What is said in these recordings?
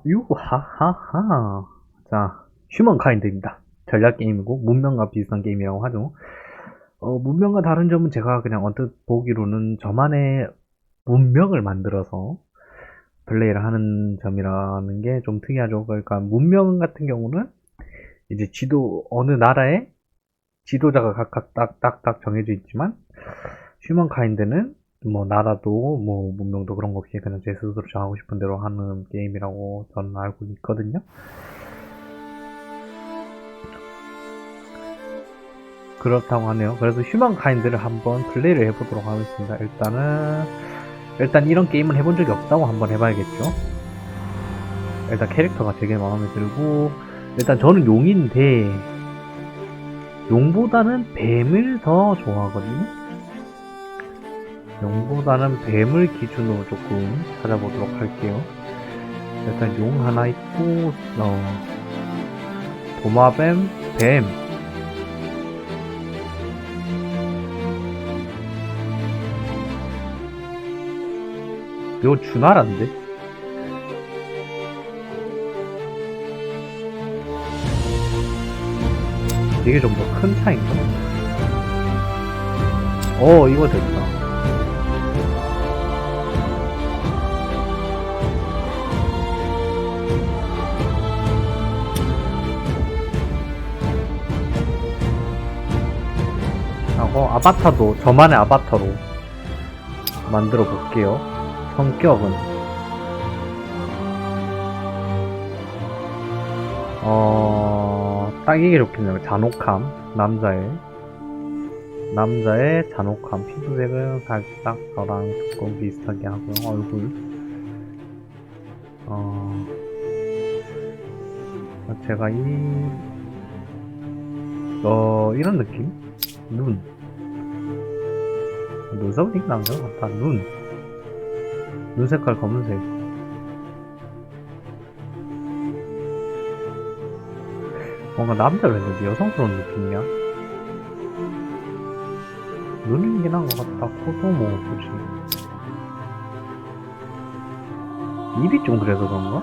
유하하하. 자, 휴먼카인드입니다. 전략 게임이고 문명과 비슷한 게임이라고 하죠. 문명과 다른 점은 제가 그냥 언뜻 보기로는 저만의 문명을 만들어서 플레이를 하는 점이라는 게 좀 특이하죠. 그러니까 문명 같은 경우는 이제 어느 나라의 지도자가 각각 딱딱딱 정해져 있지만, 휴먼카인드는 뭐 나라도 뭐 문명도 그런 거 없이 그냥 제 스스로 정하고 싶은 대로 하는 게임이라고 저는 알고 있거든요. 그렇다고 하네요. 그래서 휴먼카인드를 한번 플레이를 해보도록 하겠습니다. 일단 이런 게임을 해본 적이 없다고 한번 해봐야겠죠. 일단 캐릭터가 되게 마음에 들고, 일단 저는 용인데 용보다는 뱀을 더 좋아하거든요. 용보다는 뱀을 기준으로 조금 찾아보도록 할게요. 일단 용 하나 있고, 도마뱀, 뱀. 이거 주나라인데? 이게 좀 더 큰 차인가? 이거 됐다. 하고 아바타도 저만의 아바타로 만들어 볼게요. 성격은 딱 이게 좋겠네요. 잔혹함. 남자의 잔혹함. 피부색은 살짝 저랑 조금 비슷하게 하고요. 얼굴 제가 이런 느낌? 눈썹이 나은 것 같다. 눈 색깔 검은색. 뭔가 남자로 했는데 여성스러운 느낌이야. 눈이 이게 나은 것 같다. 코도 뭐 굳이 입이 좀 그래서 그런가?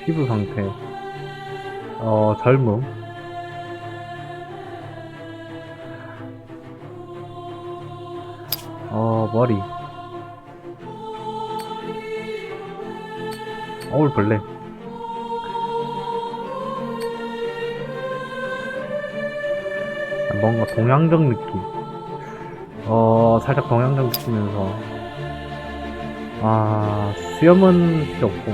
피부 상태 젊음. 머리 올블랙. 뭔가 동양적 느낌. 살짝 동양적 느끼면서 수염은 필요 없고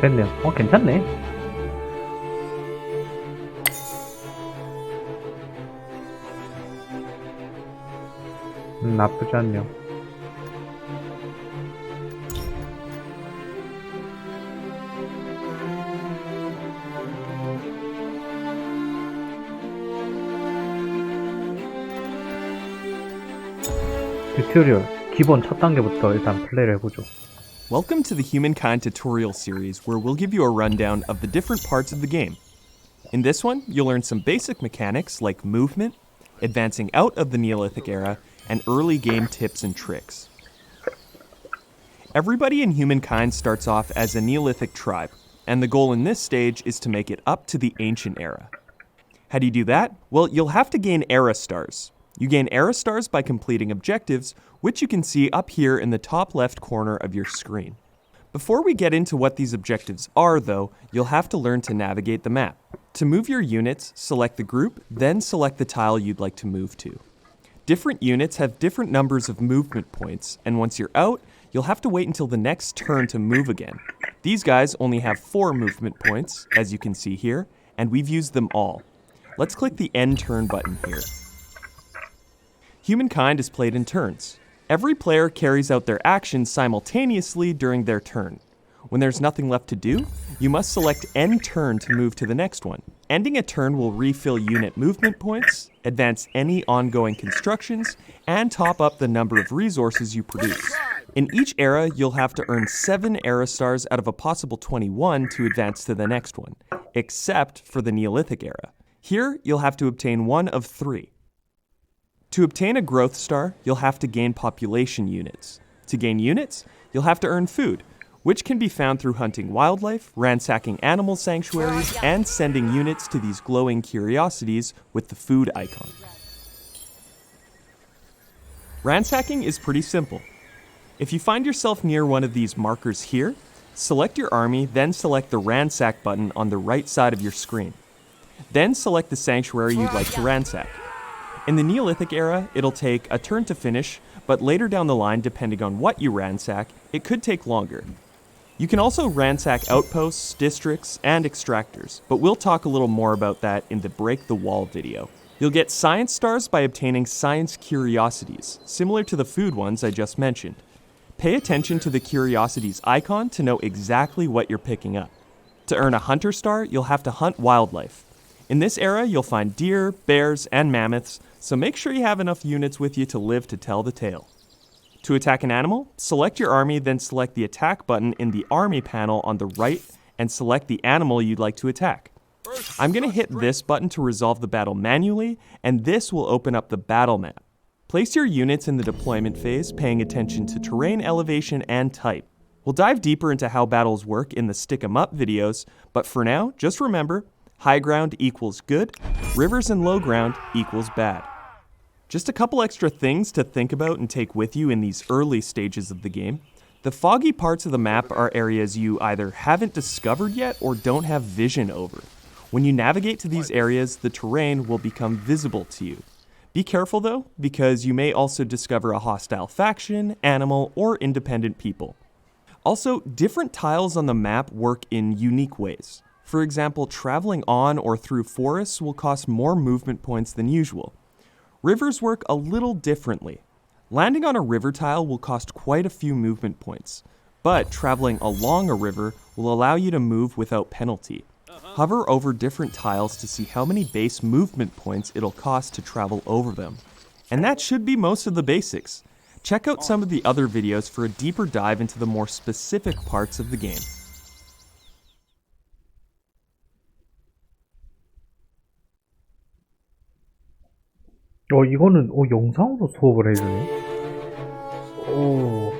됐네요. 괜찮네. 나쁘지 않네요. 튜토리얼 기본 첫 단계부터 일단 플레이를 해보죠. Welcome to the Humankind tutorial series, where we'll give you a rundown of the different parts of the game. In this one, you'll learn some basic mechanics like movement, advancing out of the Neolithic era, and early game tips and tricks. Everybody in Humankind starts off as a Neolithic tribe, and the goal in this stage is to make it up to the Ancient Era. How do you do that? Well, you'll have to gain Era Stars. You gain Era Stars by completing objectives, which you can see up here in the top left corner of your screen. Before we get into what these objectives are, though, you'll have to learn to navigate the map. To move your units, select the group, then select the tile you'd like to move to. Different units have different numbers of movement points, and once you're out, you'll have to wait until the next turn to move again. These guys only have 4 movement points, as you can see here, and we've used them all. Let's click the End Turn button here. Humankind is played in turns. Every player carries out their actions simultaneously during their turn. When there's nothing left to do, you must select End Turn to move to the next one. Ending a turn will refill unit movement points, advance any ongoing constructions, and top up the number of resources you produce. In each era, you'll have to earn 7 era stars out of a possible 21 to advance to the next one, except for the Neolithic era. Here, you'll have to obtain one of 3. To obtain a growth star, you'll have to gain population units. To gain units, you'll have to earn food, which can be found through hunting wildlife, ransacking animal sanctuaries, and sending units to these glowing curiosities with the food icon. Ransacking is pretty simple. If you find yourself near one of these markers here, select your army, then select the ransack button on the right side of your screen. Then select the sanctuary you'd like to ransack. In the Neolithic era, it'll take a turn to finish, but later down the line, depending on what you ransack, it could take longer. You can also ransack outposts, districts, and extractors, but we'll talk a little more about that in the Break the Wall video. You'll get science stars by obtaining science curiosities, similar to the food ones I just mentioned. Pay attention to the curiosities icon to know exactly what you're picking up. To earn a hunter star, you'll have to hunt wildlife. In this era, you'll find deer, bears, and mammoths, so make sure you have enough units with you to live to tell the tale. To attack an animal, select your army, then select the attack button in the army panel on the right and select the animal you'd like to attack. I'm going to hit this button to resolve the battle manually, and this will open up the battle map. Place your units in the deployment phase, paying attention to terrain elevation and type. We'll dive deeper into how battles work in the Stick 'em Up videos, but for now, just remember, high ground equals good, rivers and low ground equals bad. Just a couple extra things to think about and take with you in these early stages of the game. The foggy parts of the map are areas you either haven't discovered yet or don't have vision over. When you navigate to these areas, the terrain will become visible to you. Be careful though, because you may also discover a hostile faction, animal, or independent people. Also, different tiles on the map work in unique ways. For example, traveling on or through forests will cost more movement points than usual. Rivers work a little differently. Landing on a river tile will cost quite a few movement points, but traveling along a river will allow you to move without penalty. Hover over different tiles to see how many base movement points it'll cost to travel over them. And that should be most of the basics. Check out some of the other videos for a deeper dive into the more specific parts of the game. 이거는 영상으로 수업을 해주네. 오.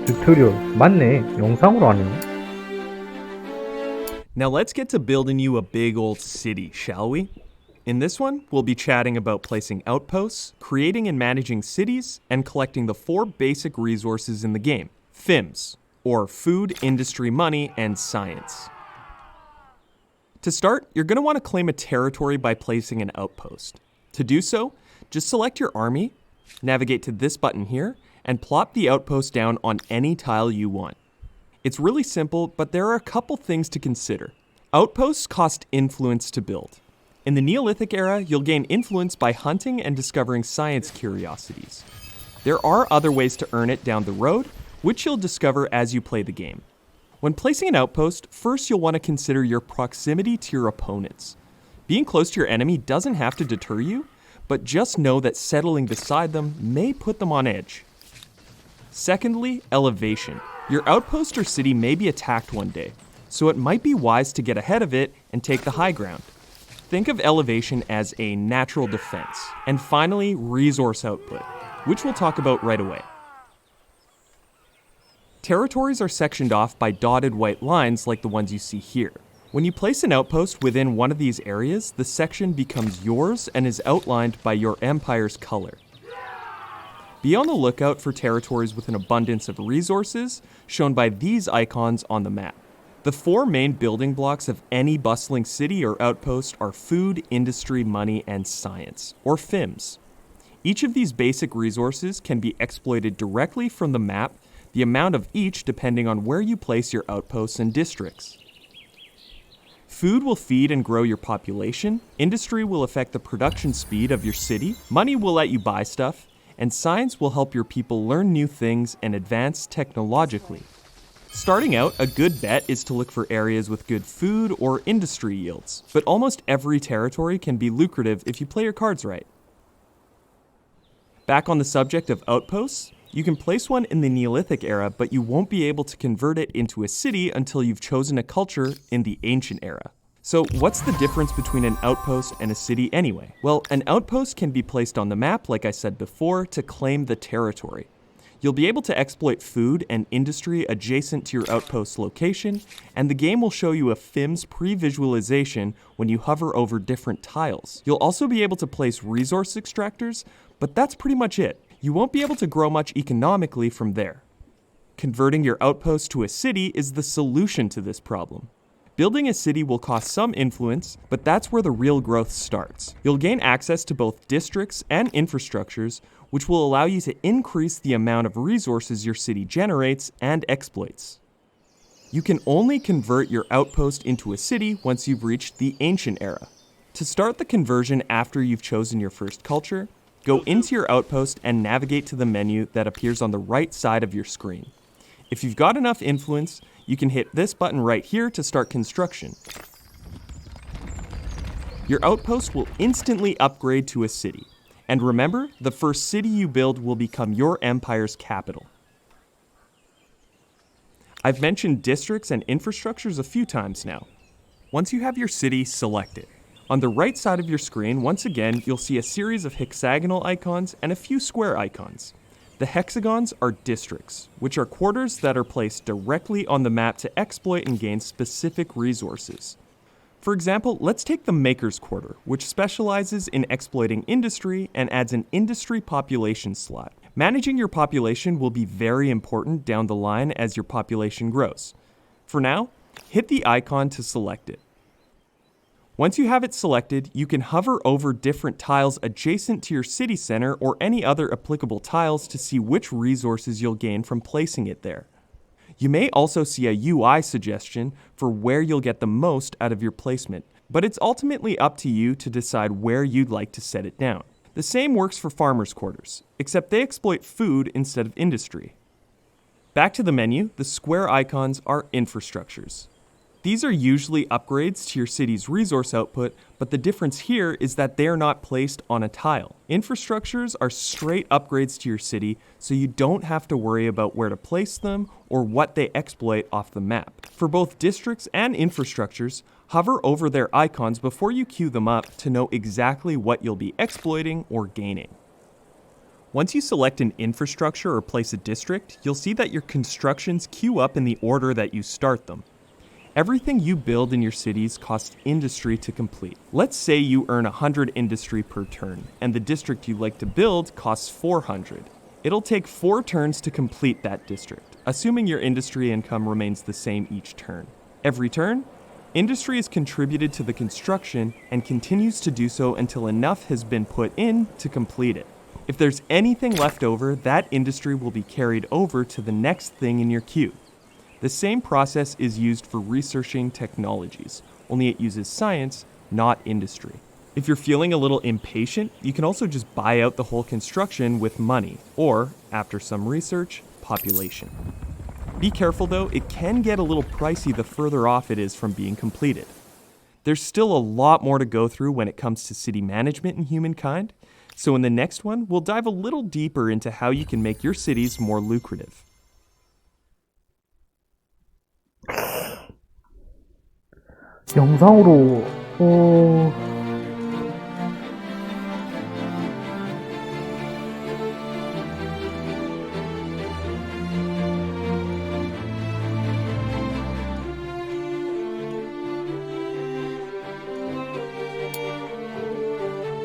튜토리얼 맞네. 영상으로 하네. Now let's get to building you a big old city, shall we? In this one, we'll be chatting about placing outposts, creating and managing cities, and collecting the 4 basic resources in the game, FIMS, or Food, Industry, Money, and Science. To start, you're going to want to claim a territory by placing an outpost. To do so, just select your army, navigate to this button here, and plop the outpost down on any tile you want. It's really simple, but there are a couple things to consider. Outposts cost influence to build. In the Neolithic era, you'll gain influence by hunting and discovering science curiosities. There are other ways to earn it down the road, which you'll discover as you play the game. When placing an outpost, first you'll want to consider your proximity to your opponents. Being close to your enemy doesn't have to deter you, but just know that settling beside them may put them on edge. Secondly, elevation. Your outpost or city may be attacked one day, so it might be wise to get ahead of it and take the high ground. Think of elevation as a natural defense. And finally, resource output, which we'll talk about right away. Territories are sectioned off by dotted white lines like the ones you see here. When you place an outpost within one of these areas, the section becomes yours and is outlined by your empire's color. Be on the lookout for territories with an abundance of resources, shown by these icons on the map. The 4 main building blocks of any bustling city or outpost are food, industry, money, and science, or FIMS. Each of these basic resources can be exploited directly from the map, the amount of each depending on where you place your outposts and districts. Food will feed and grow your population, industry will affect the production speed of your city, money will let you buy stuff, and science will help your people learn new things and advance technologically. Starting out, a good bet is to look for areas with good food or industry yields, but almost every territory can be lucrative if you play your cards right. Back on the subject of outposts, you can place one in the Neolithic era, but you won't be able to convert it into a city until you've chosen a culture in the Ancient era. So what's the difference between an outpost and a city anyway? Well, an outpost can be placed on the map, like I said before, to claim the territory. You'll be able to exploit food and industry adjacent to your outpost location, and the game will show you a FIMS pre-visualization when you hover over different tiles. You'll also be able to place resource extractors, but that's pretty much it. You won't be able to grow much economically from there. Converting your outpost to a city is the solution to this problem. Building a city will cost some influence, but that's where the real growth starts. You'll gain access to both districts and infrastructures, which will allow you to increase the amount of resources your city generates and exploits. You can only convert your outpost into a city once you've reached the Ancient era. To start the conversion after you've chosen your first culture, go into your outpost and navigate to the menu that appears on the right side of your screen. If you've got enough influence, you can hit this button right here to start construction. Your outpost will instantly upgrade to a city. And remember, the first city you build will become your empire's capital. I've mentioned districts and infrastructures a few times now. Once you have your city selected, on the right side of your screen, once again, you'll see a series of hexagonal icons and a few square icons. The hexagons are districts, which are quarters that are placed directly on the map to exploit and gain specific resources. For example, let's take the Maker's Quarter, which specializes in exploiting industry and adds an industry population slot. Managing your population will be very important down the line as your population grows. For now, hit the icon to select it. Once you have it selected, you can hover over different tiles adjacent to your city center or any other applicable tiles to see which resources you'll gain from placing it there. You may also see a UI suggestion for where you'll get the most out of your placement, but it's ultimately up to you to decide where you'd like to set it down. The same works for farmers' quarters, except they exploit food instead of industry. Back to the menu, the square icons are infrastructures. These are usually upgrades to your city's resource output, but the difference here is that they are not placed on a tile. Infrastructures are straight upgrades to your city, so you don't have to worry about where to place them or what they exploit off the map. For both districts and infrastructures, hover over their icons before you queue them up to know exactly what you'll be exploiting or gaining. Once you select an infrastructure or place a district, you'll see that your constructions queue up in the order that you start them. Everything you build in your cities costs industry to complete. Let's say you earn 100 industry per turn, and the district you'd like to build costs 400. It'll take 4 turns to complete that district, assuming your industry income remains the same each turn. Every turn, industry is contributed to the construction and continues to do so until enough has been put in to complete it. If there's anything left over, that industry will be carried over to the next thing in your queue. The same process is used for researching technologies, only it uses science, not industry. If you're feeling a little impatient, you can also just buy out the whole construction with money, or, after some research, population. Be careful though, it can get a little pricey the further off it is from being completed. There's still a lot more to go through when it comes to city management in Humankind, so in the next one, we'll dive a little deeper into how you can make your cities more lucrative. 영상으로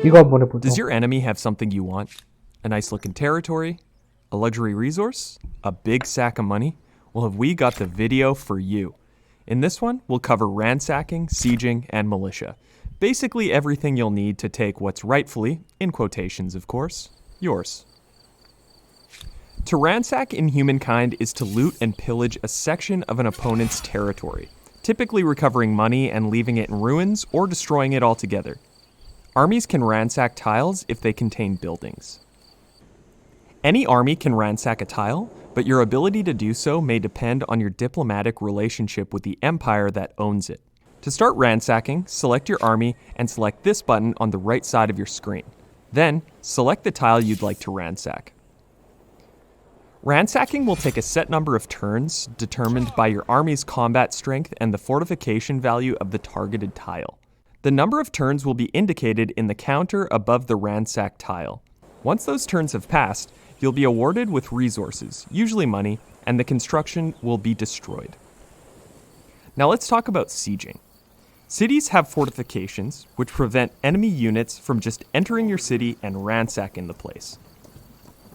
이거 한번 해보죠. Does your enemy have something you want? A nice looking territory? A luxury resource? A big sack of money? Well, have we got the video for you. In this one, we'll cover ransacking, sieging, and militia. Basically everything you'll need to take what's rightfully, in quotations of course, yours. To ransack in Humankind is to loot and pillage a section of an opponent's territory, typically recovering money and leaving it in ruins or destroying it altogether. Armies can ransack tiles if they contain buildings. Any army can ransack a tile, but your ability to do so may depend on your diplomatic relationship with the empire that owns it. To start ransacking, select your army and select this button on the right side of your screen. Then, select the tile you'd like to ransack. Ransacking will take a set number of turns determined by your army's combat strength and the fortification value of the targeted tile. The number of turns will be indicated in the counter above the ransack tile. Once those turns have passed, you'll be awarded with resources, usually money, and the construction will be destroyed. Now let's talk about sieging. Cities have fortifications, which prevent enemy units from just entering your city and ransacking the place.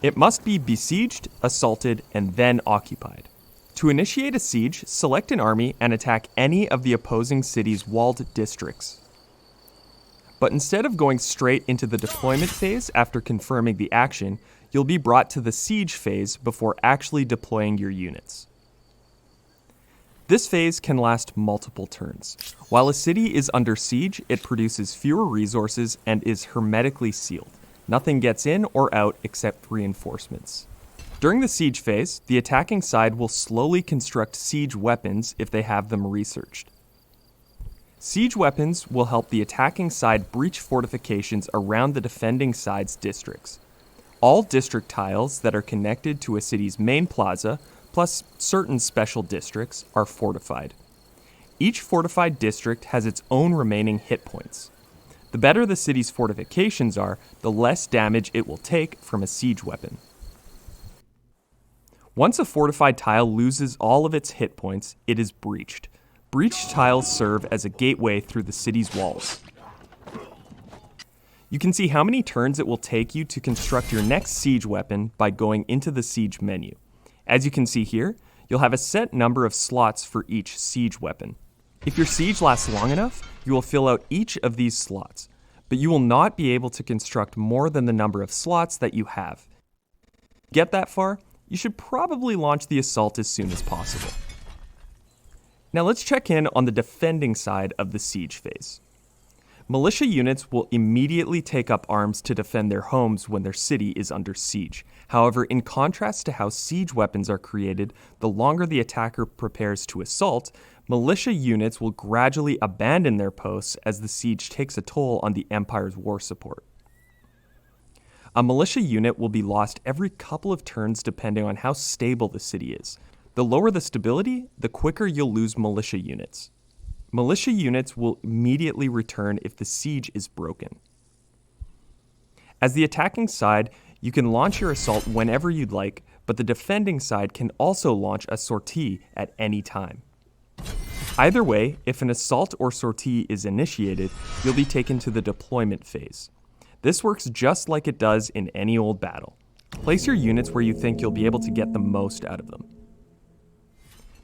It must be besieged, assaulted, and then occupied. To initiate a siege, select an army and attack any of the opposing city's walled districts. But instead of going straight into the deployment phase after confirming the action, you'll be brought to the siege phase before actually deploying your units. This phase can last multiple turns. While a city is under siege, it produces fewer resources and is hermetically sealed. Nothing gets in or out except reinforcements. During the siege phase, the attacking side will slowly construct siege weapons if they have them researched. Siege weapons will help the attacking side breach fortifications around the defending side's districts. All district tiles that are connected to a city's main plaza, plus certain special districts, are fortified. Each fortified district has its own remaining hit points. The better the city's fortifications are, the less damage it will take from a siege weapon. Once a fortified tile loses all of its hit points, it is breached. Breached tiles serve as a gateway through the city's walls. You can see how many turns it will take you to construct your next siege weapon by going into the siege menu. As you can see here, you'll have a set number of slots for each siege weapon. If your siege lasts long enough, you will fill out each of these slots, but you will not be able to construct more than the number of slots that you have. To get that far, you should probably launch the assault as soon as possible. Now let's check in on the defending side of the siege phase. Militia units will immediately take up arms to defend their homes when their city is under siege. However, in contrast to how siege weapons are created, the longer the attacker prepares to assault, militia units will gradually abandon their posts as the siege takes a toll on the Empire's war support. A militia unit will be lost every couple of turns depending on how stable the city is. The lower the stability, the quicker you'll lose militia units. Militia units will immediately return if the siege is broken. As the attacking side, you can launch your assault whenever you'd like, but the defending side can also launch a sortie at any time. Either way, if an assault or sortie is initiated, you'll be taken to the deployment phase. This works just like it does in any old battle. Place your units where you think you'll be able to get the most out of them.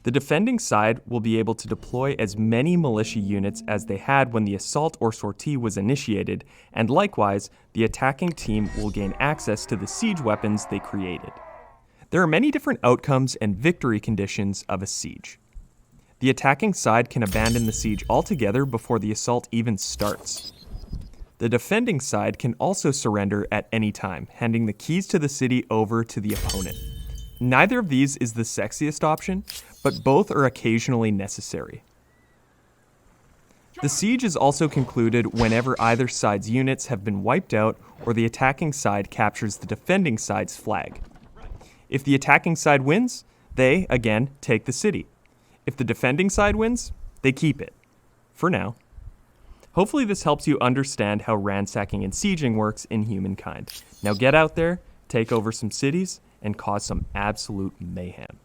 The defending side will be able to deploy as many militia units as they had when the assault or sortie was initiated, and likewise, the attacking team will gain access to the siege weapons they created. There are many different outcomes and victory conditions of a siege. The attacking side can abandon the siege altogether before the assault even starts. The defending side can also surrender at any time, handing the keys to the city over to the opponent. Neither of these is the sexiest option, but both are occasionally necessary. The siege is also concluded whenever either side's units have been wiped out or the attacking side captures the defending side's flag. If the attacking side wins, they, again, take the city. If the defending side wins, they keep it. For now. Hopefully this helps you understand how ransacking and sieging works in Humankind. Now get out there, take over some cities, and cause some absolute mayhem.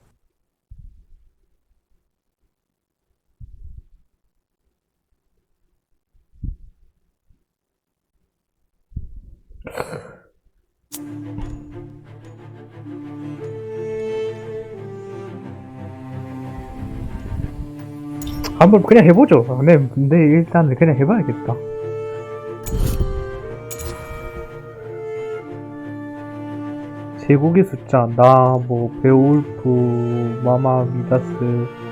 한번 그냥 해보죠. 근데 일단 그냥 해봐야겠다. 제국의 숫자, 베올프, 마마, 미다스.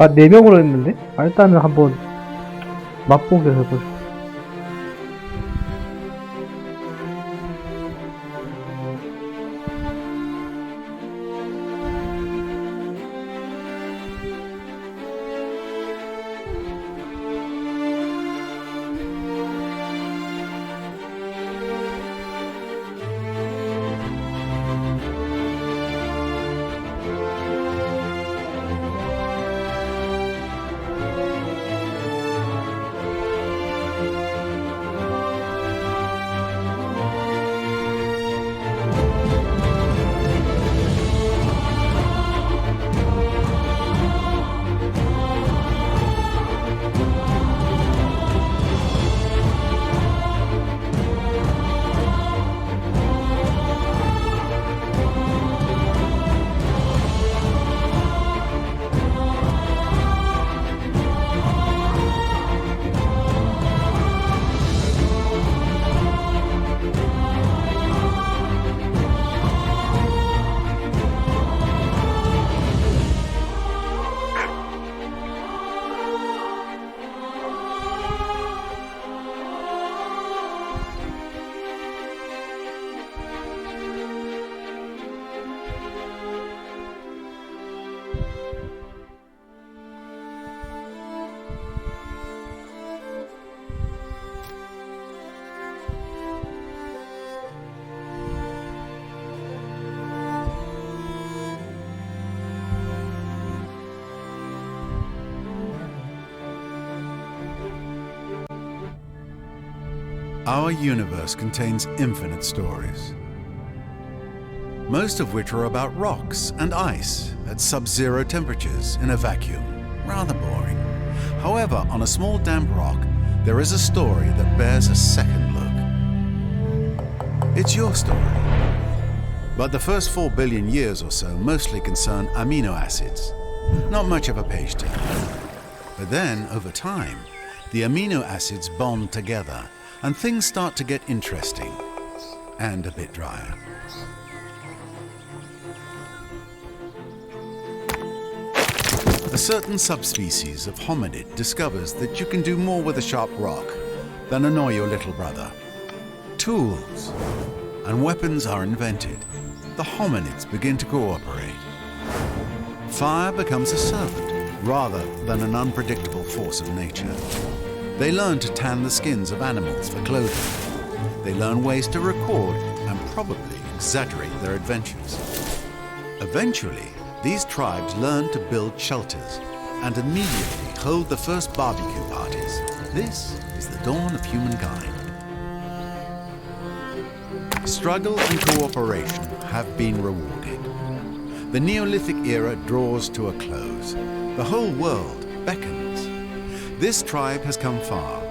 아, 4명으로 했는데? 아, 일단은 한번 맛보게 해보죠. Our universe contains infinite stories, most of which are about rocks and ice at sub-zero temperatures in a vacuum. Rather boring. However, on a small damp rock, there is a story that bears a second look. It's your story. But the first 4 billion years or so mostly concern amino acids. Not much of a page turner. But then, over time, the amino acids bond together and things start to get interesting and a bit drier. A certain subspecies of hominid discovers that you can do more with a sharp rock than annoy your little brother. Tools and weapons are invented. The hominids begin to cooperate. Fire becomes a servant rather than an unpredictable force of nature. They learn to tan the skins of animals for clothing. They learn ways to record and probably exaggerate their adventures. Eventually, these tribes learn to build shelters and immediately hold the first barbecue parties. This is the dawn of humankind. Struggle and cooperation have been rewarded. The Neolithic era draws to a close. The whole world beckons. This tribe has come far,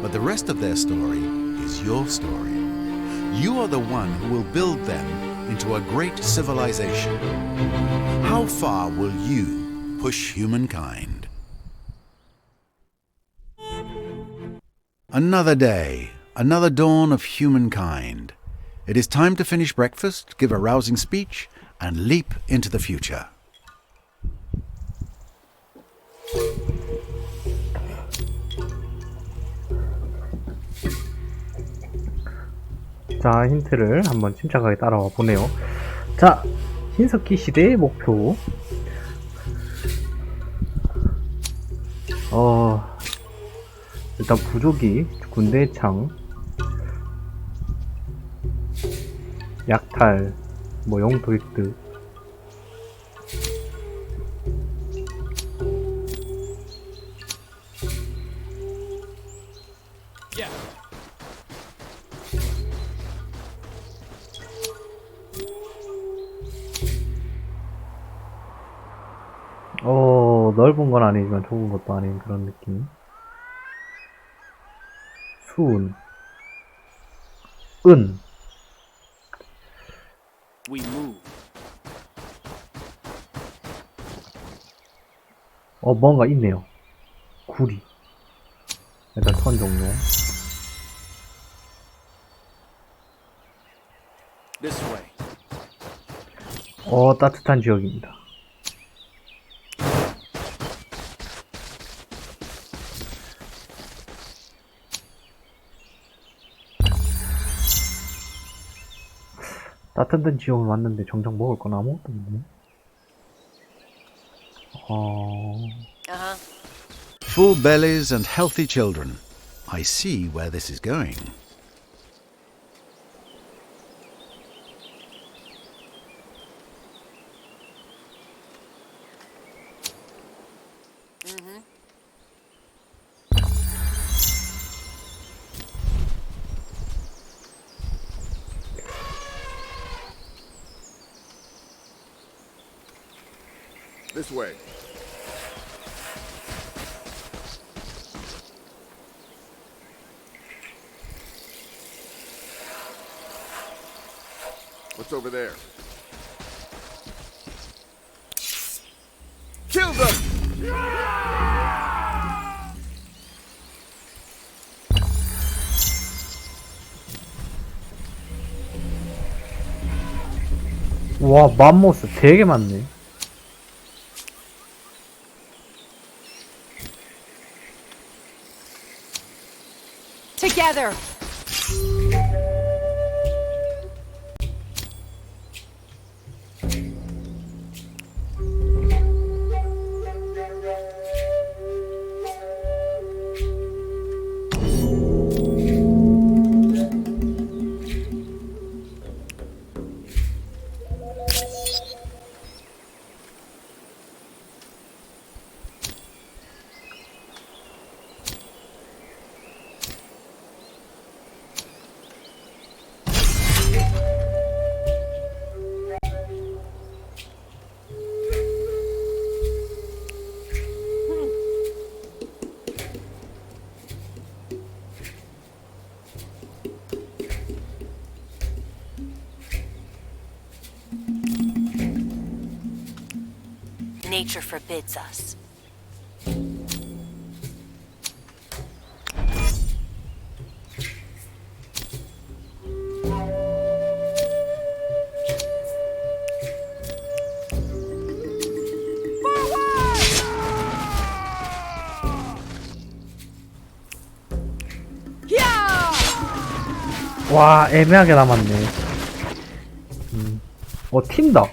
but the rest of their story is your story. You are the one who will build them into a great civilization. How far will you push humankind? Another day, another dawn of humankind. It is time to finish breakfast, give a rousing speech, and leap into the future. 자, 힌트를 한번 침착하게 따라와 보네요. 자, 신석기 시대의 목표. 일단 부족이, 군대 창, 약탈, 뭐 영토 획득. 넓은 건 아니지만 좁은 것도 아닌 그런 느낌. 수은, 은. 뭔가 있네요. 구리. 일단 턴 종료. 따뜻한 지역입니다. 따뜻한 지역을 왔는데 정작 먹을 건 아무것도 없네. Full bellies and healthy children. I see where this is going. This way. What's over there? Kill them! 와, 맘모스 되게 많네. Together. Nature forbids us. 와, 애매하게 남았네. 튄다.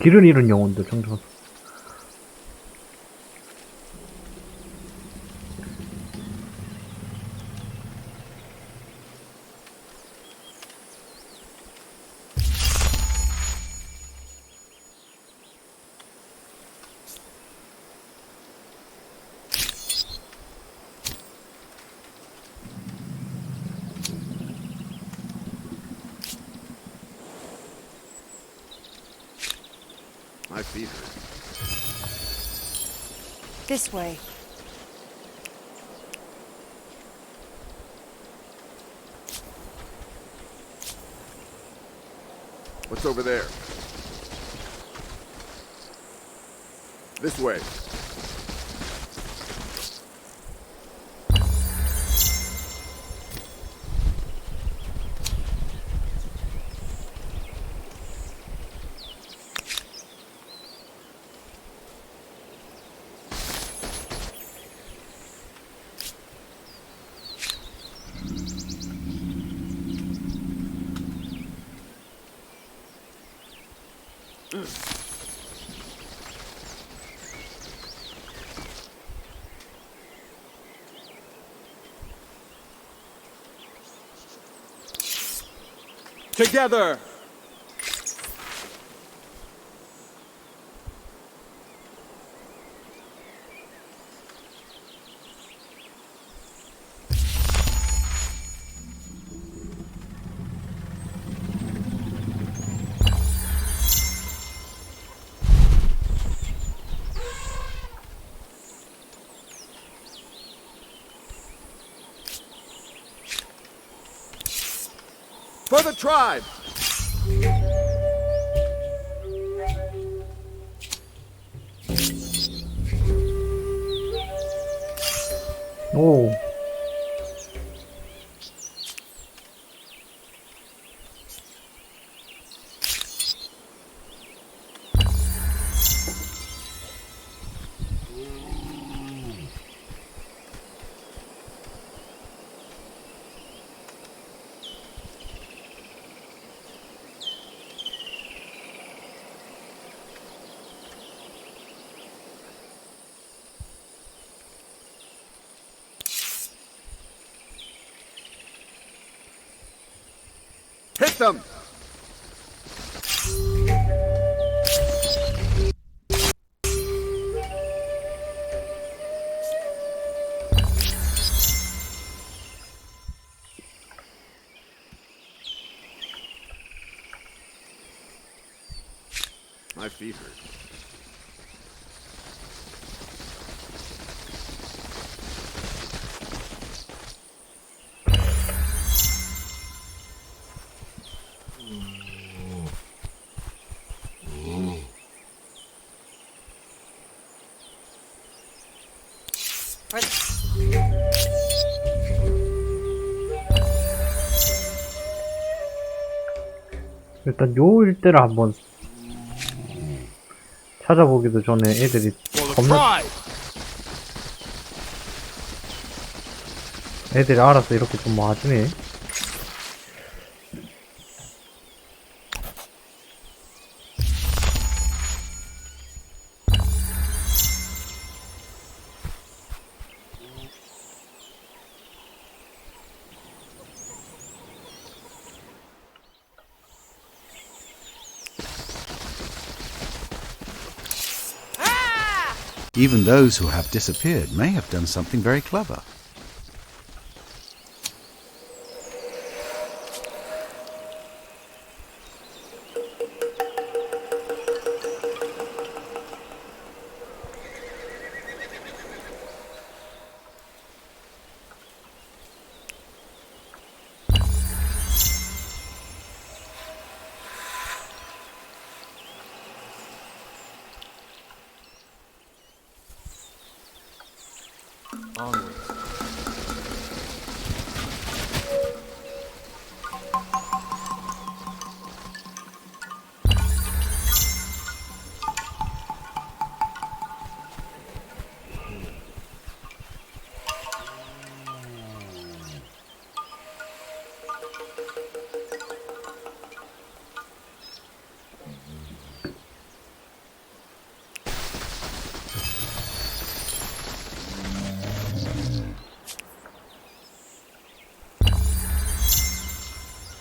길을 잃은 영혼들 정정. My feet hurt. This way. What's over there? This way. Together! For the tribe! 오. Hit them! My feet hurt. 일단 요 일대를 한번 찾아보기도 전에 애들이 겁나 애들이 알아서 이렇게 좀 와주네. Even those who have disappeared may have done something very clever.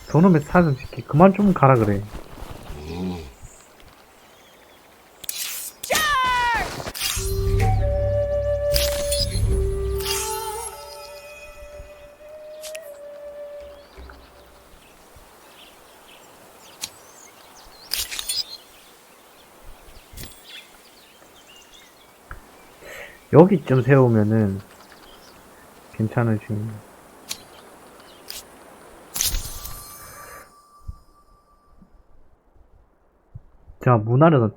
저놈의 사슴새끼 그만 좀 가라 그래. 여기쯤 세우면은 괜찮으신. 자, 문화를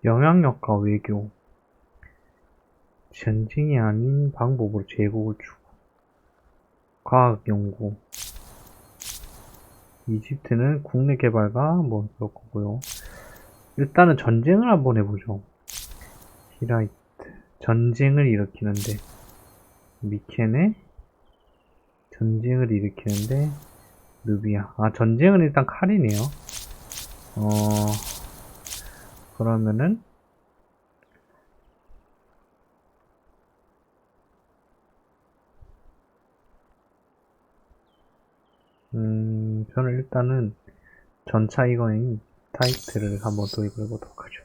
영향력과 외교 전쟁이 아닌 방법으로 제국을 주고 과학연구 이집트는 국내 개발과 뭐 그럴 거고요. 일단은 전쟁을 한번 해보죠. 히라이트 전쟁을 일으키는데 미케네 전쟁을 일으키는데 누비아 아 전쟁은 일단 칼이네요. 그러면은 저는 일단은 전차 이거인 타이틀을 한번 도입을 해보도록 하죠.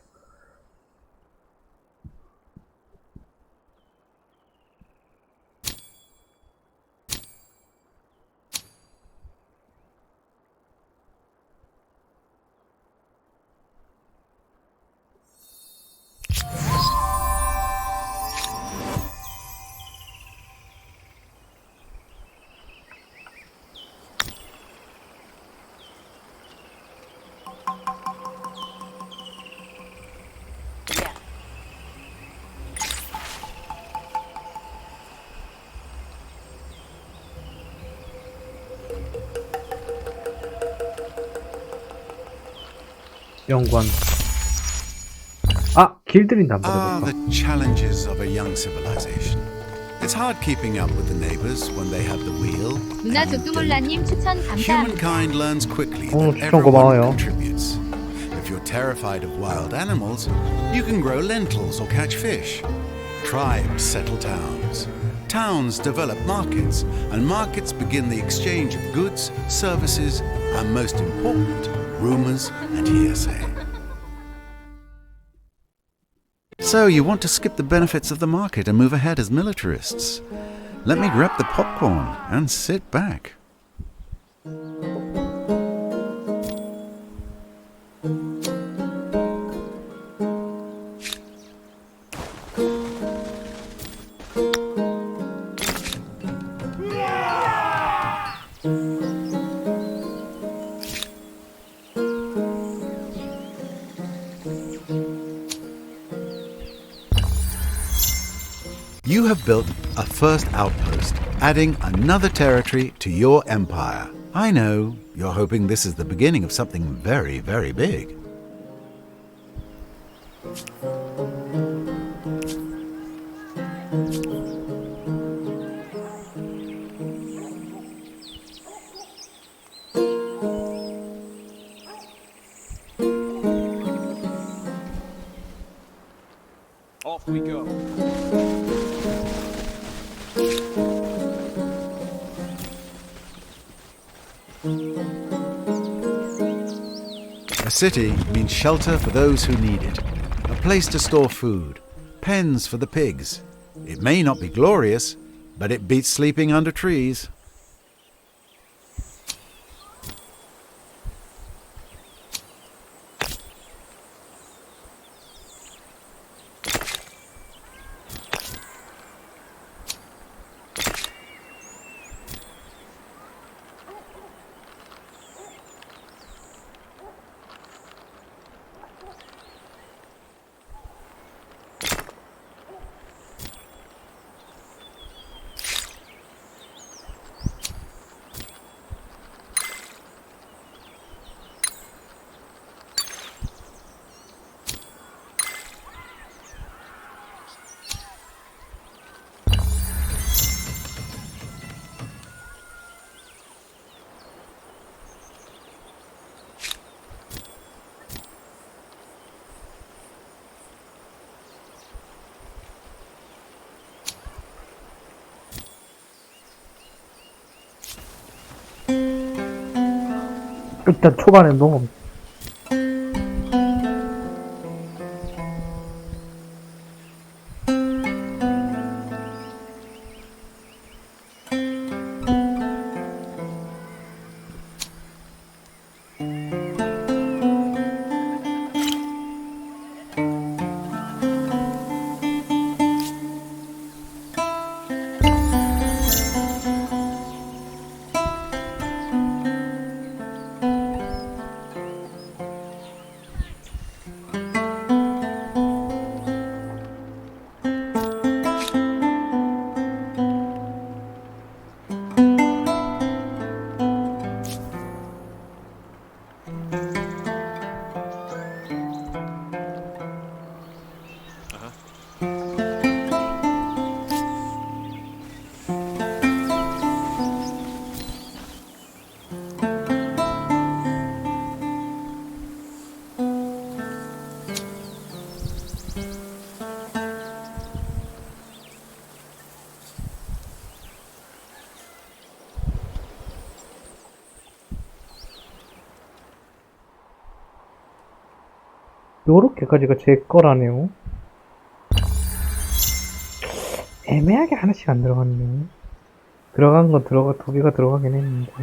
연관 아! 길들인다 한번 Ah, 해볼까? the challenges of a young civilization. It's hard keeping up with the neighbors when they have the wheel. 누나 조뚜몰라님 추천 감사합니다. Humankind learns quickly Oh, that 추천 고마워요. everyone contributes. terrified of wild animals, you can grow lentils or catch fish. Tribes settle towns. Towns develop markets, and markets begin the exchange of goods, services, and most important, rumors and hearsay. So you want to skip the benefits of the market and move ahead as militarists? Let me grab the popcorn and sit back. You have built a first outpost, adding another territory to your empire. I know, you're hoping this is the beginning of something very, very big. Off we go. A city means shelter for those who need it, a place to store food, pens for the pigs. It may not be glorious, but it beats sleeping under trees. 일단 초반에 너무 요렇게까지가 제 거라네요. 애매하게 하나씩 안 들어갔네. 들어간 건 두 개가 들어가긴 했는데.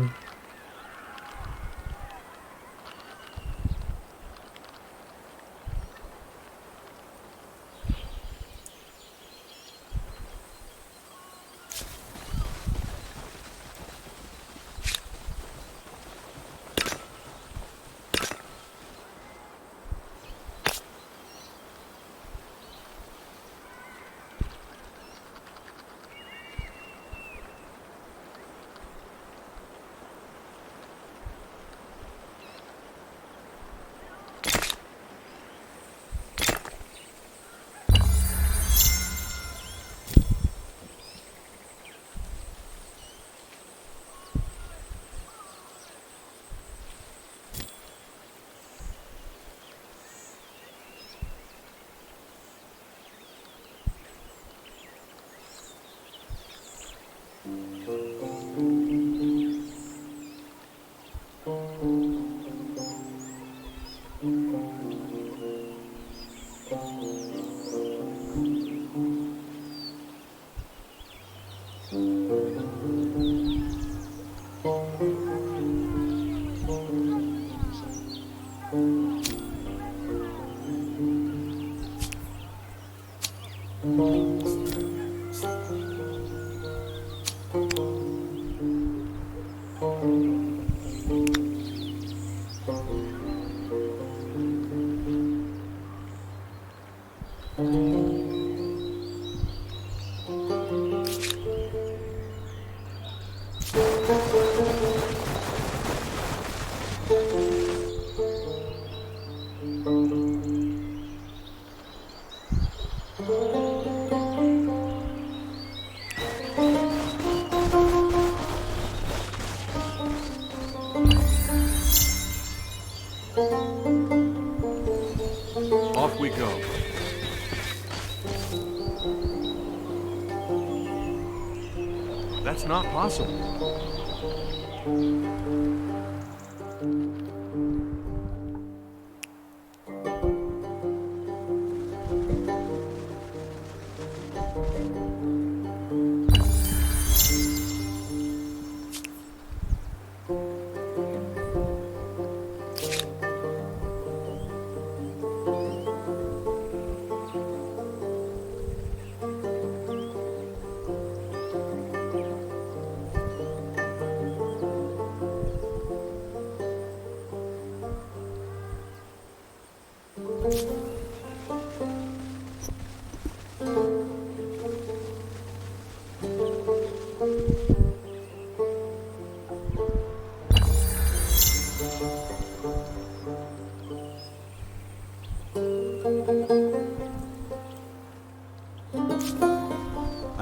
That's not possible.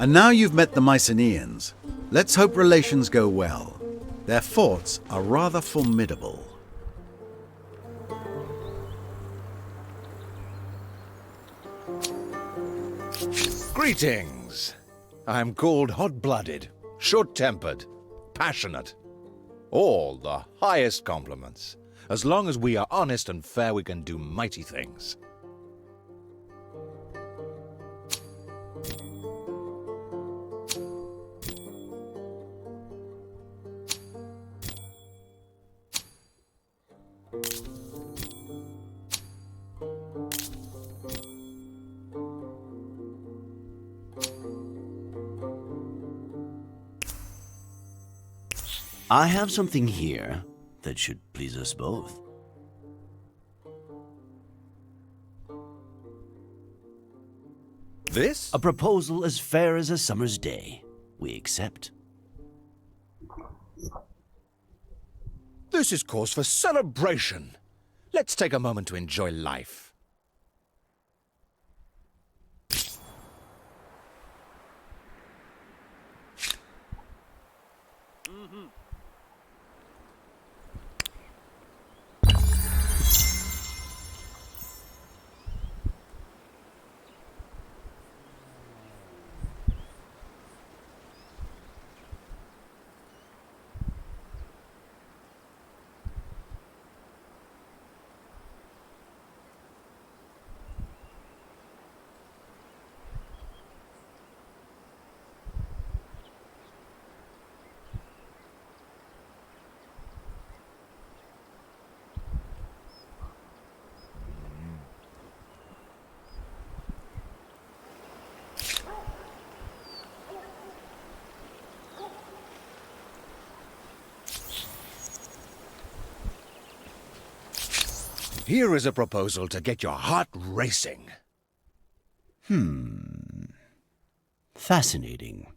And now you've met the Mycenaeans. Let's hope relations go well. Their forts are rather formidable. Greetings. I'm called hot-blooded, short-tempered, passionate. All the highest compliments. As long as we are honest and fair, we can do mighty things. I have something here that should please us both. This? A proposal as fair as a summer's day. We accept. This is cause for celebration. Let's take a moment to enjoy life. Here is a proposal to get your heart racing. Fascinating.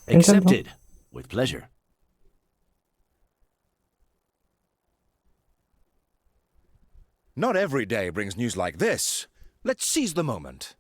괜찮다. Accepted. With pleasure. Not every day brings news like this. Let's seize the moment.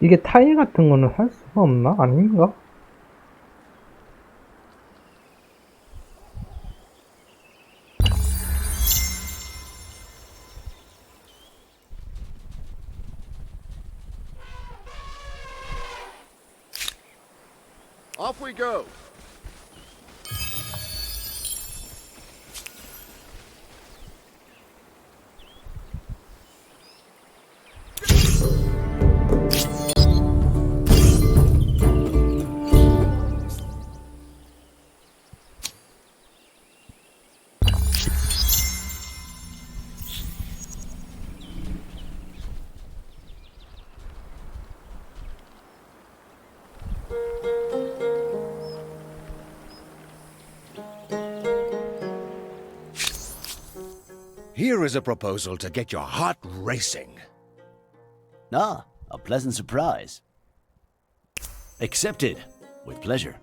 이게 타일 같은 거는 할 수가 없나? 아닌가? Off we go. Here is a proposal to get your heart racing. Ah, a pleasant surprise. Accepted, with pleasure.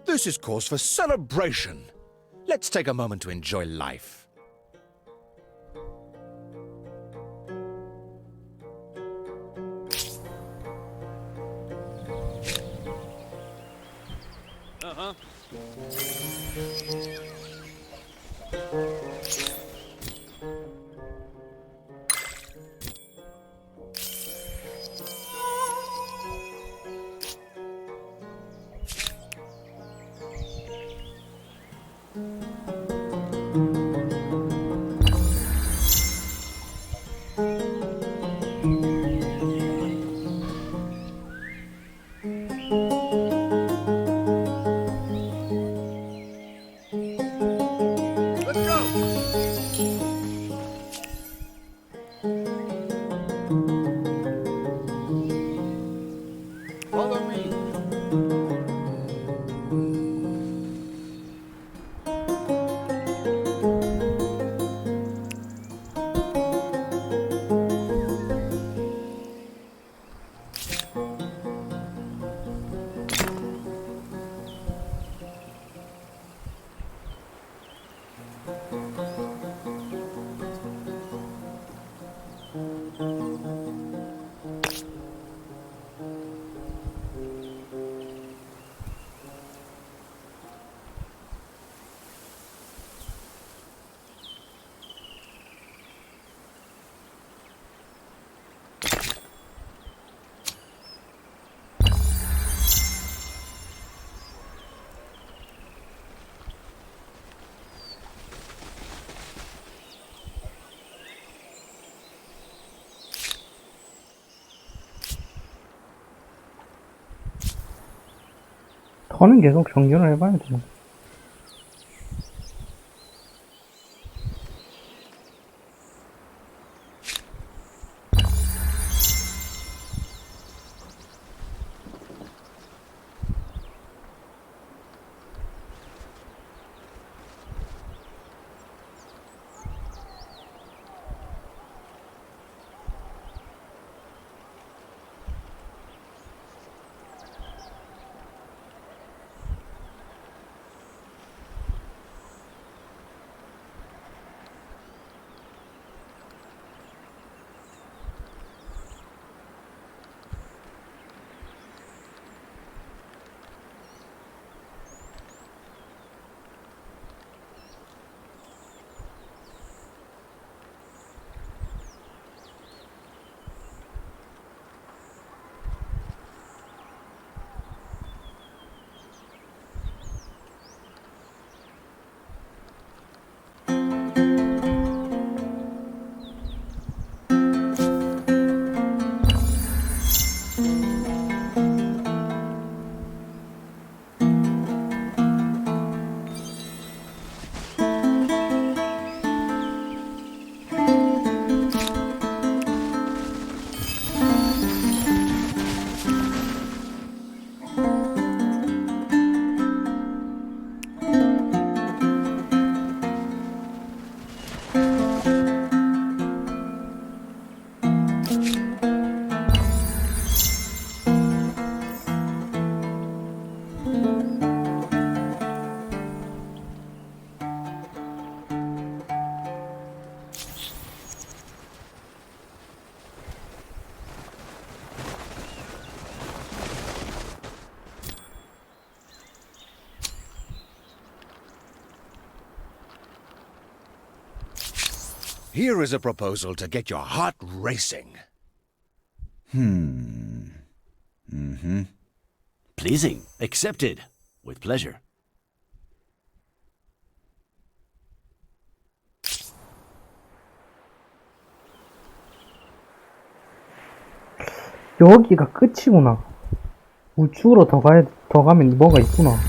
This is cause for celebration. Let's take a moment to enjoy life. Let's go. Follow me. 턴은 계속 정렬을 해봐야 돼. Here is a proposal to get your heart racing. Pleasing. Accepted. With pleasure. 여기가 끝이구나. 우측으로 더 가면 뭐가 있구나.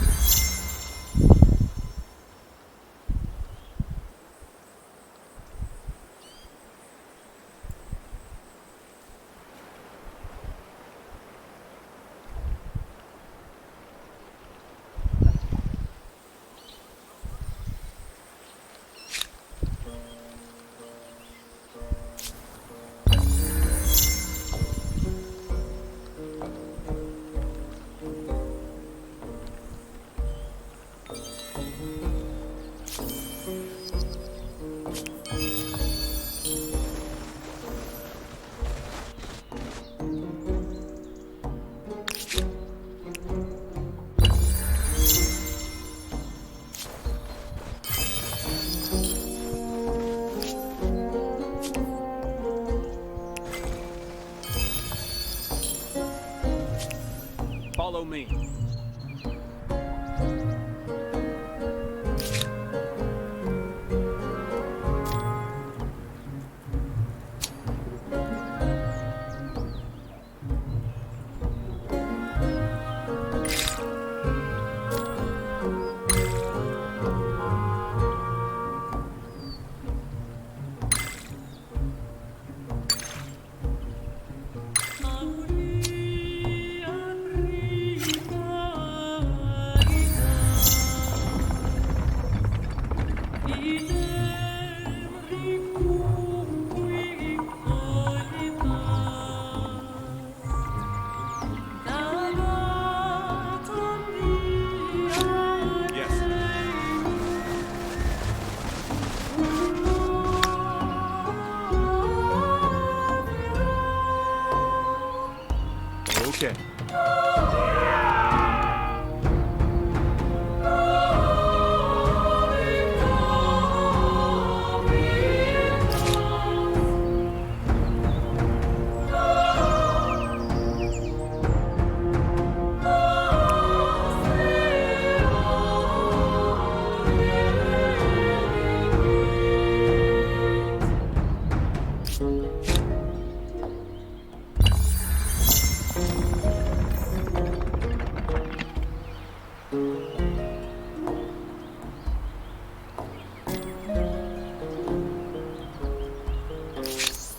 Follow me. Okay.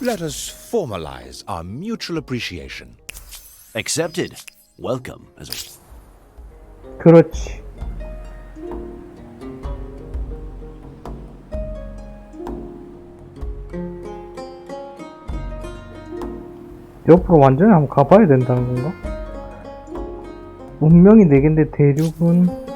Let us formalize our mutual appreciation. Accepted. Welcome as a... 그렇지. 옆으로 완전히 한번 가봐야 된다는 건가? 문명이 4개인데 대륙은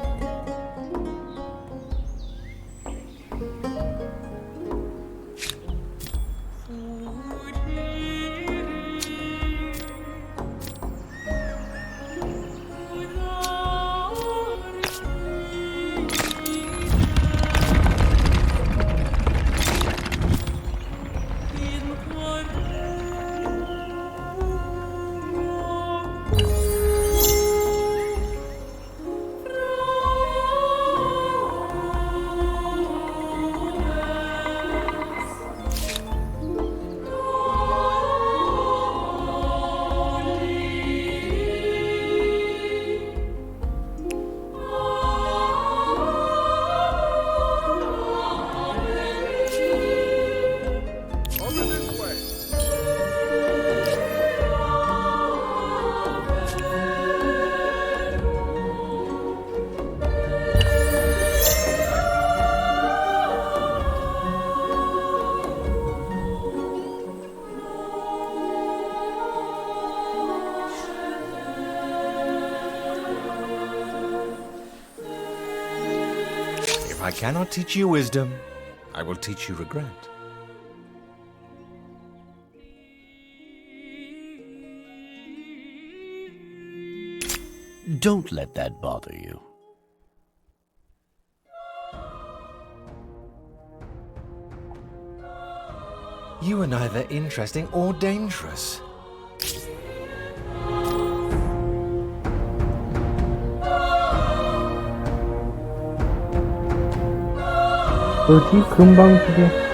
Over this way. If I cannot teach you wisdom, I will teach you regret. Don't let that bother you. You are neither interesting or dangerous. 뭐지? 금방 두개.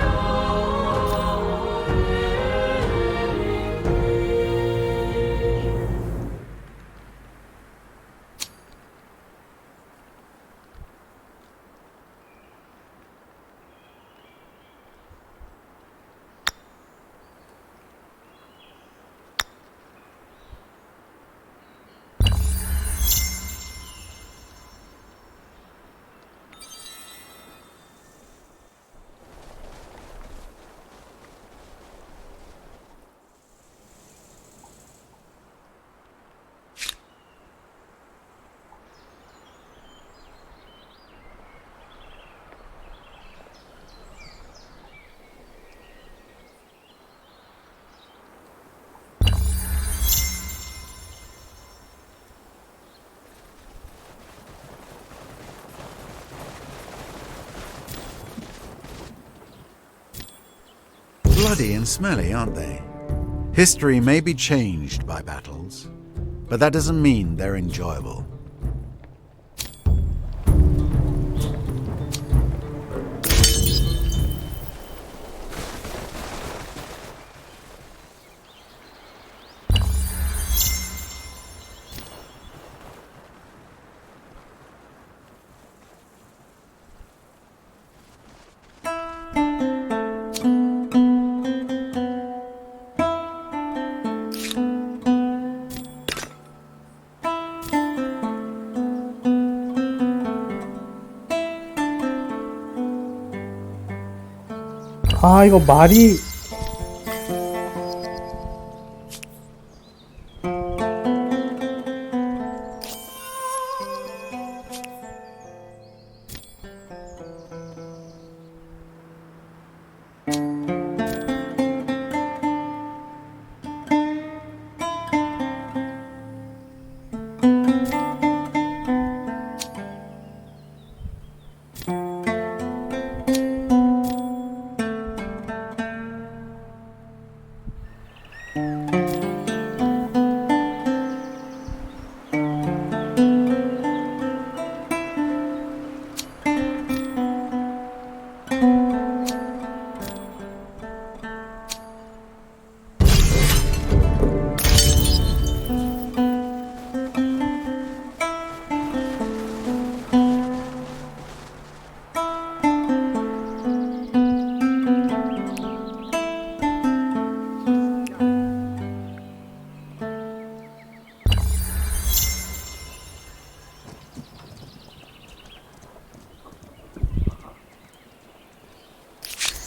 Bloody and smelly, aren't they? History may be changed by battles, but that doesn't mean they're enjoyable. 아, 이거 말이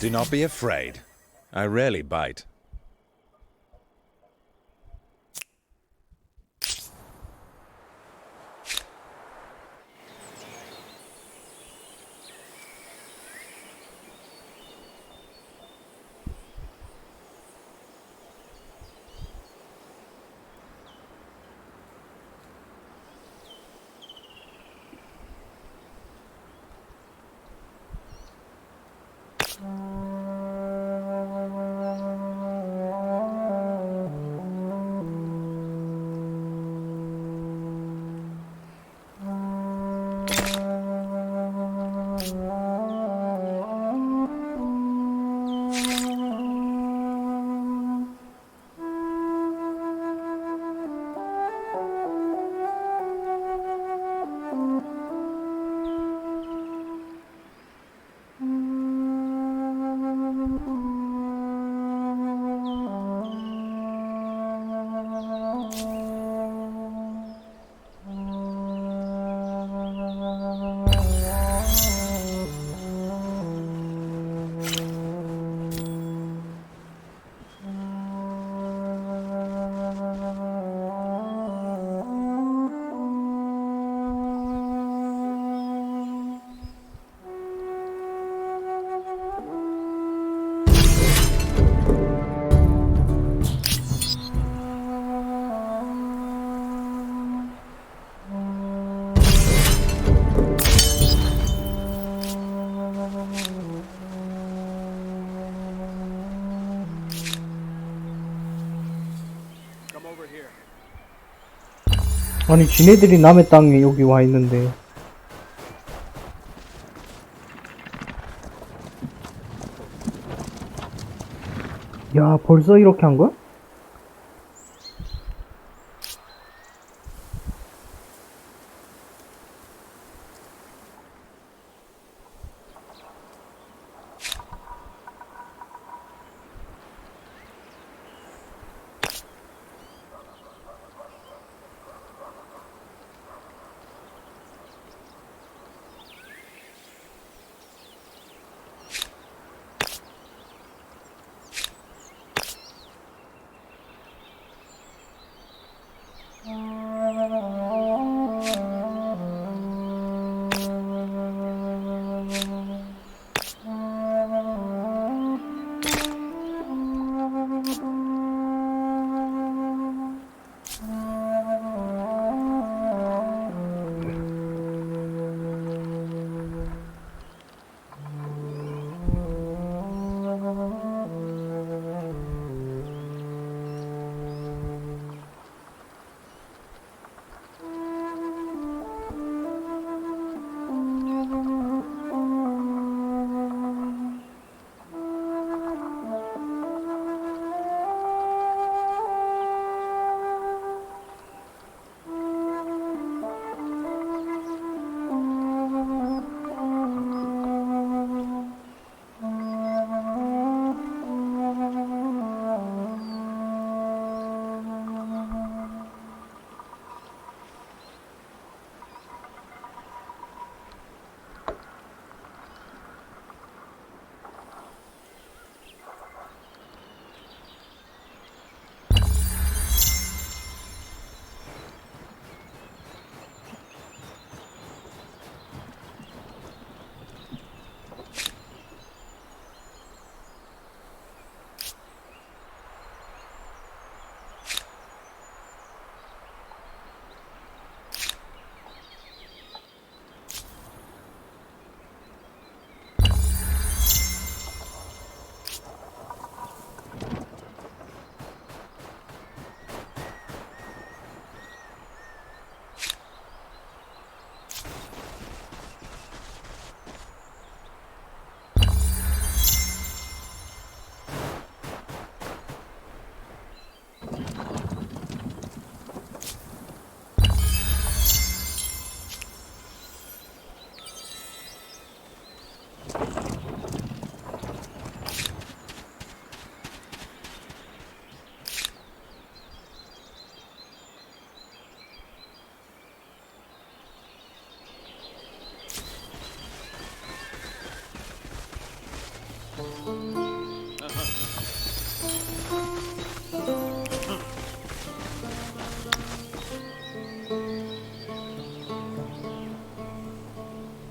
Do not be afraid. I rarely bite. 아니 지네들이 남의 땅에 여기 와 있는데. 야 벌써 이렇게 한 거야?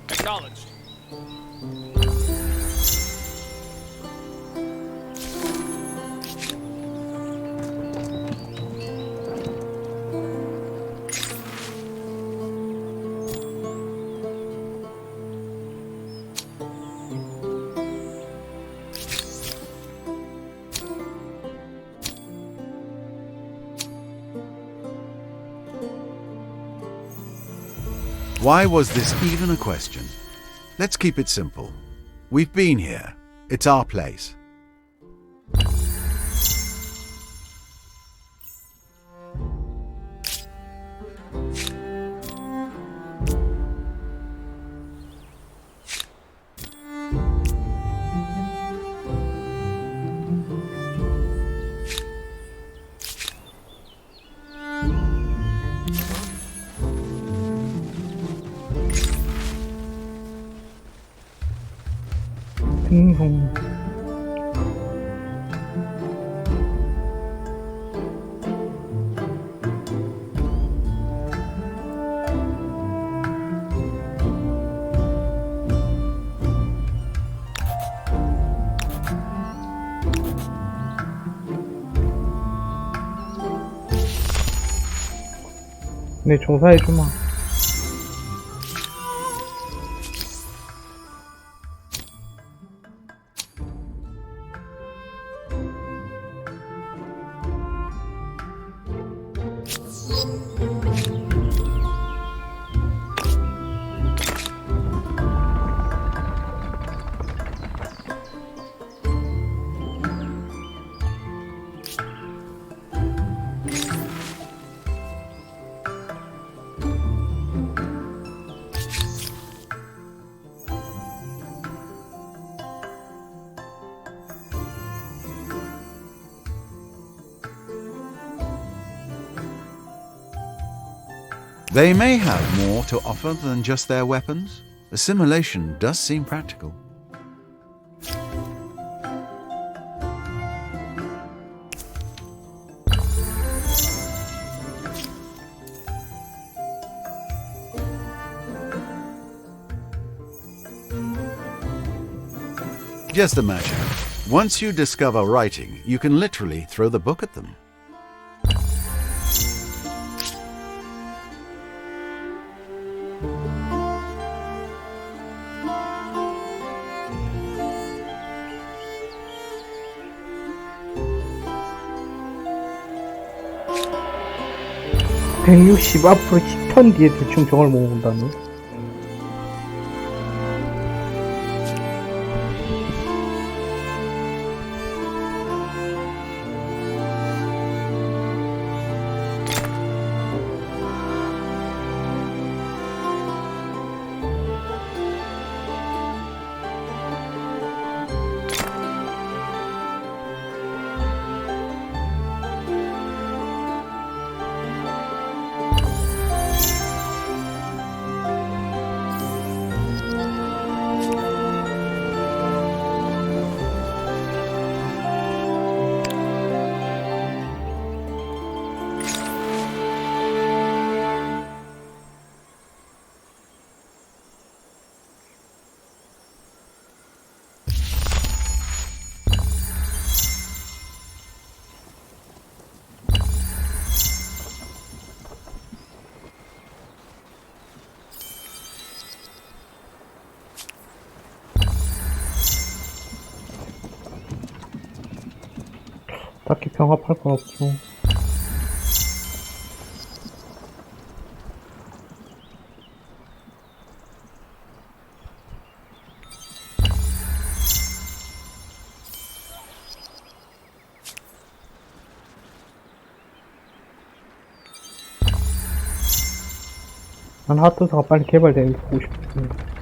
Acknowledged. Why was this even a question? Let's keep it simple. We've been here. It's our place. 네, 조사해주마. They may have more to offer than just their weapons. Assimilation does seem practical. Just imagine, once you discover writing, you can literally throw the book at them. (160) 앞으로 10턴 뒤에 대충 저걸 모은다니. 딱히 병합할 건 없죠. 난 핫도그가 빨리 개발되는 게 보고 싶습니다.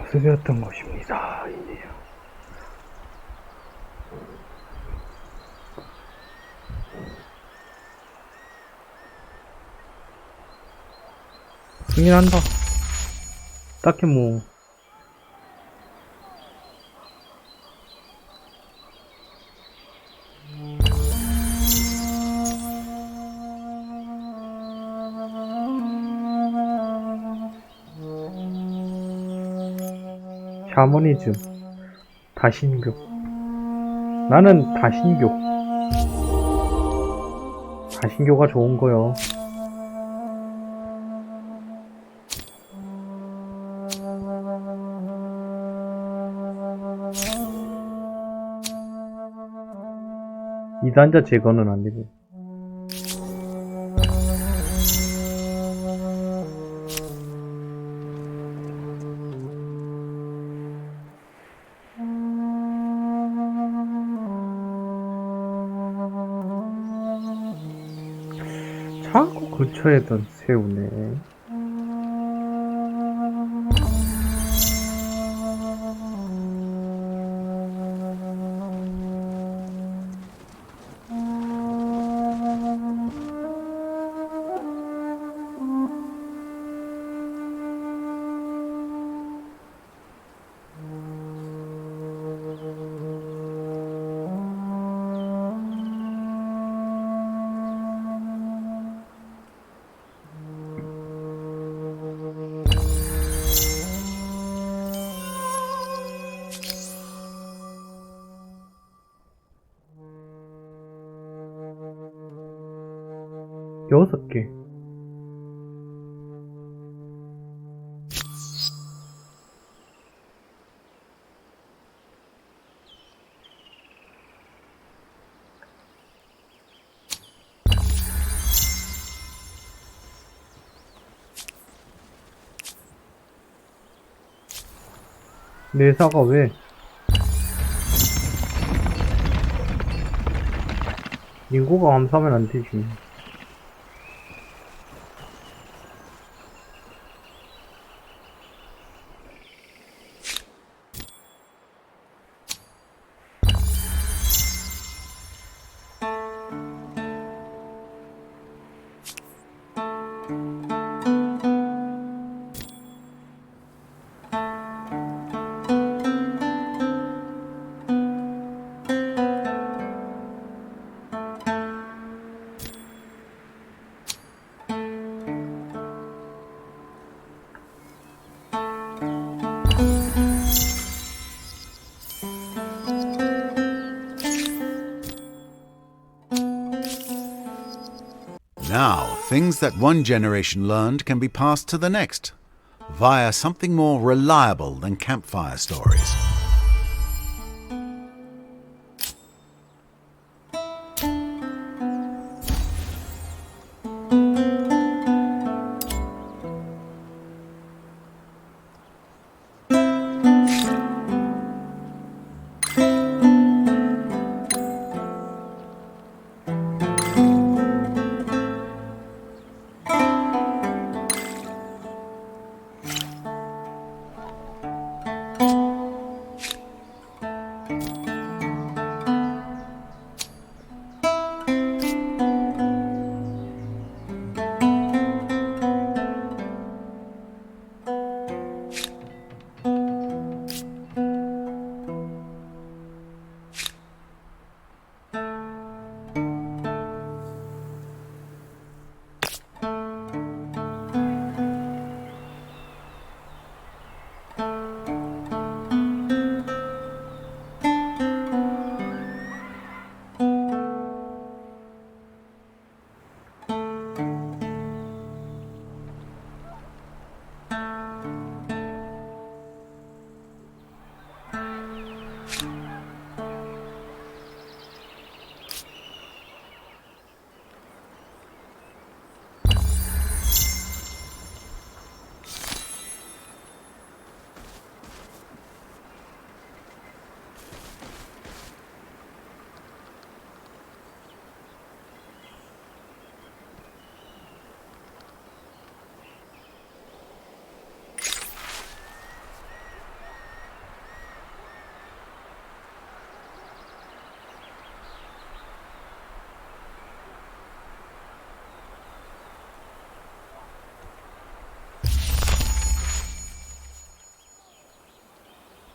쓰였던 것입니다. 이네요. 승인한다. 딱히 뭐 샤머니즘, 다신교. 나는 다신교. 다신교가 좋은 거요. 이단자 제거는 안 되고. 자꾸 근처에던 새우네. 6개. 내사가 왜? 인구가 감소하면 안 되지. Now, things that one generation learned can be passed to the next, via something more reliable than campfire stories.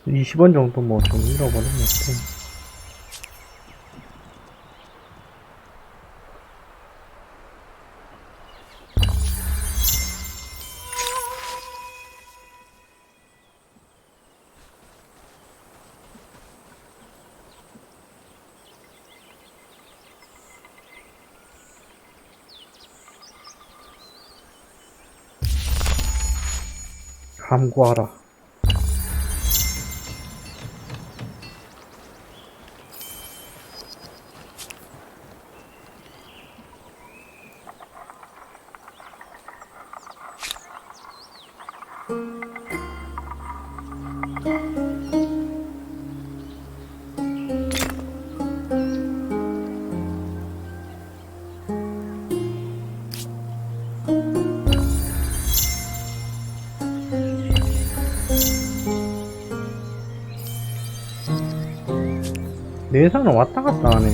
한 20원 정도 뭐 좀 잃어버렸네. 감구하라. 내산은 왔다 갔다 하네.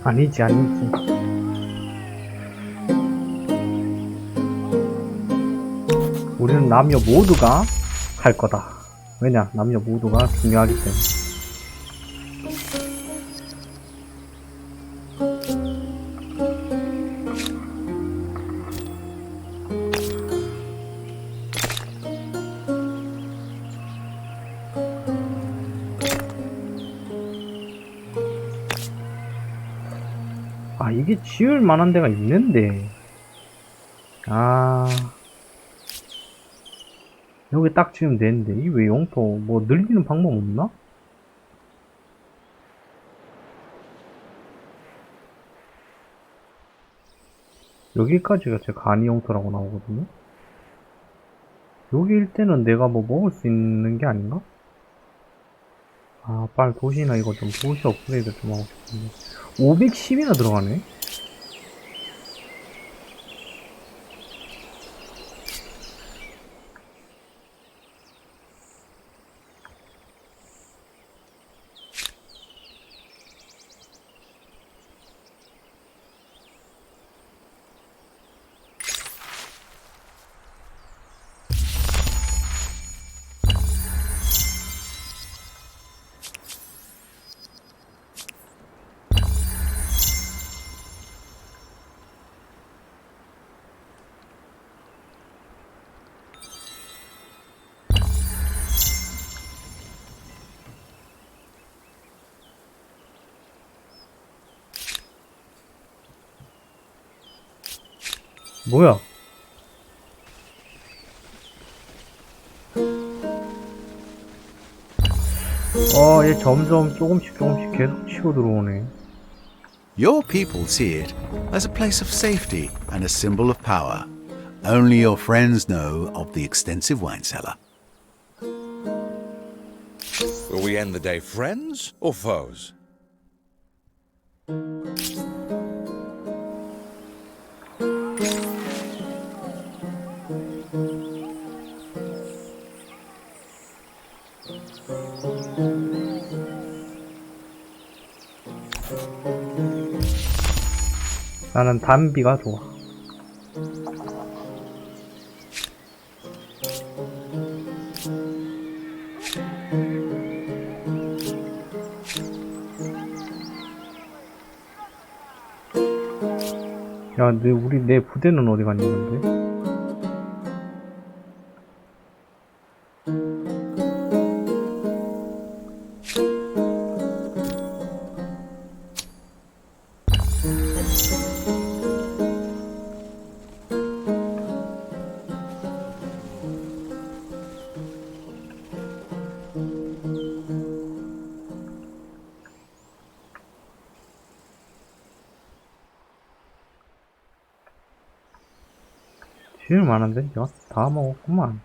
아니지. 우리는 남녀 모두가 할 거다. 왜냐? 남녀 모두가 중요하기 때문에. 아, 이게 지을 만한 데가 있는데. 아. 여기 딱 지으면 되는데. 이 왜 용토, 뭐, 늘리는 방법 없나? 여기까지가 제 간이 용토라고 나오거든요. 여기일 때는 내가 뭐 먹을 수 있는 게 아닌가? 아, 빨리 도시나 이거 좀 도시 업그레이드 좀 하고 싶은데. 510이나 들어가네? 뭐야? 얘 점점 조금씩 계속 치고 들어오네. Your people see it as a place of safety and a symbol of power. Only your friends know of the extensive wine cellar. Will we end the day friends or foes? 나는 단비가 좋아. 야, 내 부대는 어디 갔니, 근데? 제일 많은데? 야, 다 먹었구만.